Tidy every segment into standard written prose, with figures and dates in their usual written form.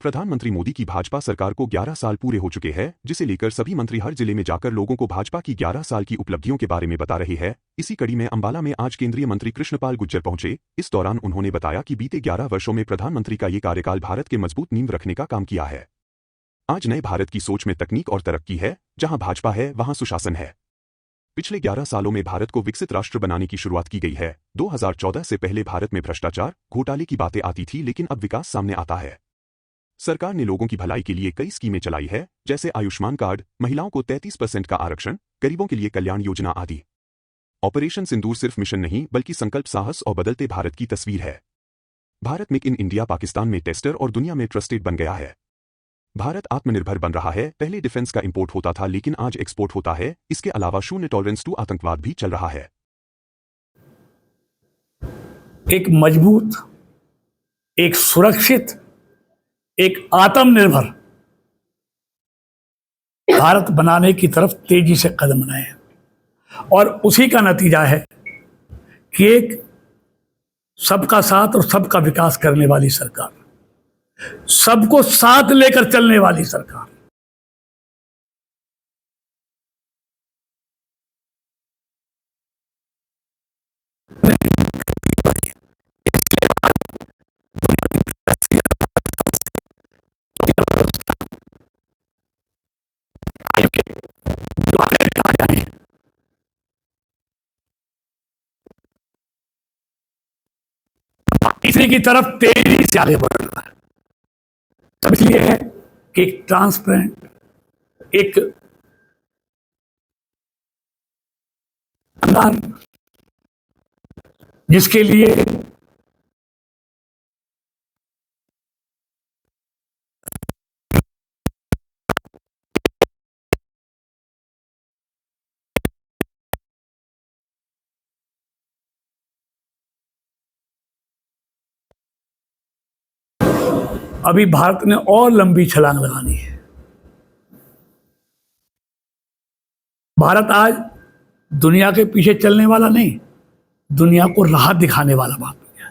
प्रधानमंत्री मोदी की भाजपा सरकार को 11 साल पूरे हो चुके हैं, जिसे लेकर सभी मंत्री हर जिले में जाकर लोगों को भाजपा की 11 साल की उपलब्धियों के बारे में बता रहे हैं। इसी कड़ी में अंबाला में आज केंद्रीय मंत्री कृष्णपाल गुर्जर पहुंचे। इस दौरान उन्होंने बताया कि बीते 11 वर्षों में प्रधानमंत्री का ये कार्यकाल भारत के मजबूत नींव रखने का काम किया है। आज नए भारत की सोच में तकनीक और तरक्की है, जहां भाजपा है वहां सुशासन है। पिछले 11 सालों में भारत को विकसित राष्ट्र बनाने की शुरुआत की गई है। 2014 से पहले भारत में भ्रष्टाचार, घोटाले की बातें आती थी, लेकिन अब विकास सामने आता है। सरकार ने लोगों की भलाई के लिए कई स्कीमें चलाई है, जैसे आयुष्मान कार्ड, महिलाओं को 33% का आरक्षण, गरीबों के लिए कल्याण योजना आदि। ऑपरेशन सिंदूर सिर्फ मिशन नहीं बल्कि संकल्प, साहस और बदलते भारत की तस्वीर है। Bharat make in India Pakistan में टेस्टर और दुनिया में ट्रस्टेड बन गया है। भारत आत्मनिर्भर बन रहा है। पहले डिफेंस का इंपोर्ट होता था, लेकिन आज एक्सपोर्ट होता है। इसके अलावा शून्य टॉलरेंस टू आतंकवाद भी चल रहा है। एक मजबूत, एक सुरक्षित, एक आत्मनिर्भर भारत बनाने की तरफ तेजी से कदम बढ़ाए हैं और उसी का नतीजा है कि एक सबका साथ और सबका विकास करने वाली सरकार, सबको साथ लेकर चलने वाली सरकार। इसी की तरफ तेजी से आगे बढ़ रहा है। सब इसलिए है कि एक ट्रांसपेरेंट, एक अंदर जिसके लिए अभी भारत ने और लंबी छलांग लगानी है। भारत आज दुनिया के पीछे चलने वाला नहीं, दुनिया को राह दिखाने वाला बात हो गया।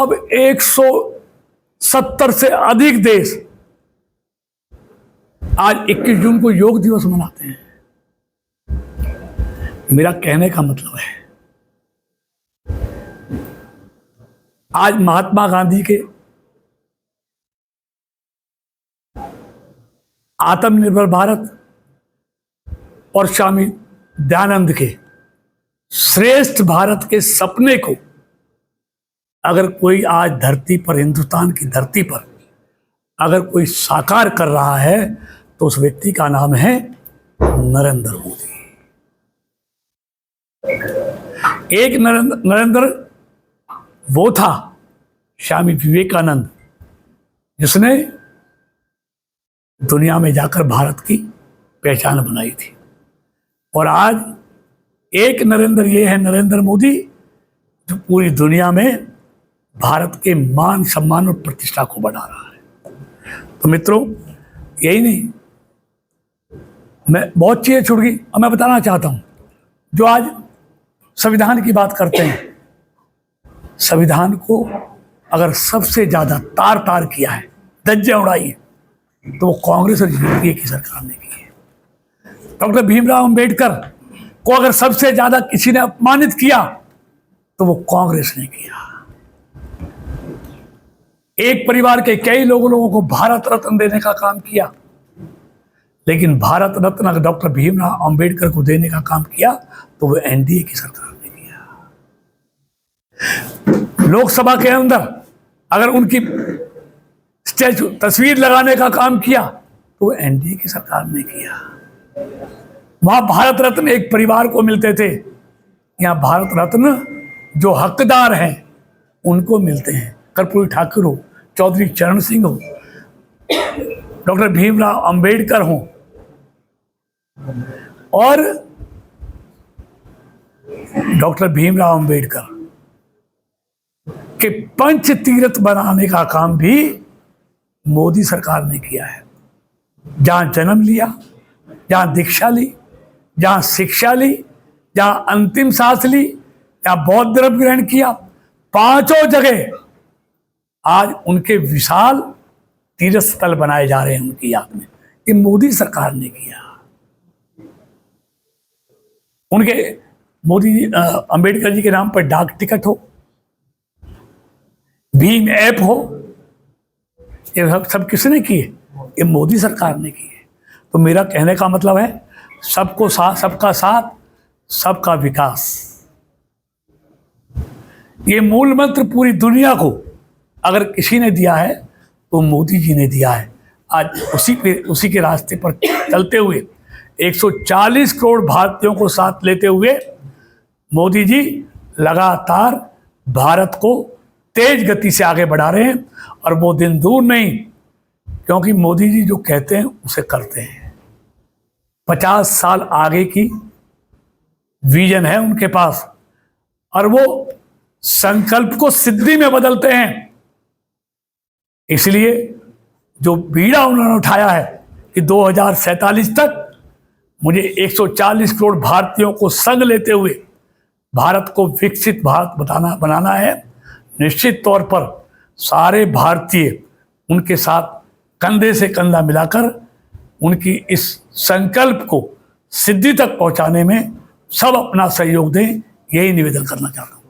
अब 170 से अधिक देश आज 21 जून को योग दिवस मनाते हैं। मेरा कहने का मतलब है, आज महात्मा गांधी के आत्मनिर्भर भारत और स्वामी दयानंद के श्रेष्ठ भारत के सपने को अगर कोई आज धरती पर, हिंदुस्तान की धरती पर अगर कोई साकार कर रहा है तो उस व्यक्ति का नाम है नरेंद्र मोदी। एक नरेंद्र वो था स्वामी विवेकानंद, जिसने दुनिया में जाकर भारत की पहचान बनाई थी। और आज एक नरेंद्र, ये है नरेंद्र मोदी, जो पूरी दुनिया में भारत के मान, सम्मान और प्रतिष्ठा को बढ़ा रहा है। तो मित्रों, यही नहीं, मैं बहुत चीज़ें छूट गई और मैं बताना चाहता हूँ, जो आज संविधान की बात करते हैं, संविधान को अगर सबसे ज़्यादा तार तार किया है, धज्जियां उड़ाई है, तो वो कांग्रेस और यूपीए की सरकार ने की है। डॉक्टर भीमराव अंबेडकर को अगर सबसे ज्यादा किसी ने अपमानित किया तो वो कांग्रेस ने किया। एक परिवार के कई लोगों को भारत रत्न देने का काम किया, लेकिन भारत रत्न अगर डॉक्टर भीमराव अंबेडकर को देने का काम किया तो वो एनडीए की सरकार ने किया। लोकसभा के अंदर अगर उनकी स्टैचू, तस्वीर लगाने का काम किया तो एनडीए की सरकार ने किया। वहां भारत रत्न एक परिवार को मिलते थे, यहां भारत रत्न जो हकदार हैं उनको मिलते हैं। कर्पूरी ठाकुर हो, चौधरी चरण सिंह हो, डॉक्टर भीमराव अंबेडकर हो, और डॉक्टर भीमराव अंबेडकर के पंच तीर्थ बनाने का काम भी मोदी सरकार ने किया है। जहां जन्म लिया, जहां दीक्षा ली, जहां शिक्षा ली, जहां अंतिम सांस ली, जहां बौद्ध धर्म ग्रहण किया, पांचों जगह आज उनके विशाल तीर्थ स्थल बनाए जा रहे हैं उनकी याद में, ये मोदी सरकार ने किया। उनके मोदी जी अंबेडकर जी के नाम पर डाक टिकट हो, भीम ऐप हो, ये सब किसने किए? ये मोदी सरकार ने किए। तो मेरा कहने का मतलब है सबको साथ, सबका साथ, सबका विकास, ये मूल मंत्र पूरी दुनिया को अगर किसी ने दिया है तो मोदी जी ने दिया है। आज उसी के रास्ते पर चलते हुए 140 करोड़ भारतीयों को साथ लेते हुए मोदी जी लगातार भारत को तेज गति से आगे बढ़ा रहे हैं, और वो दिन दूर नहीं, क्योंकि मोदी जी जो कहते हैं उसे करते हैं। 50 साल आगे की विजन है उनके पास, और वो संकल्प को सिद्धि में बदलते हैं। इसलिए जो बीड़ा उन्होंने उठाया है कि 2047 तक मुझे 140 करोड़ भारतीयों को संग लेते हुए भारत को विकसित भारत बनाना है, निश्चित तौर पर सारे भारतीय उनके साथ कंधे से कंधा मिलाकर उनकी इस संकल्प को सिद्धि तक पहुंचाने में सब अपना सहयोग दें, यही निवेदन करना चाहता हूं।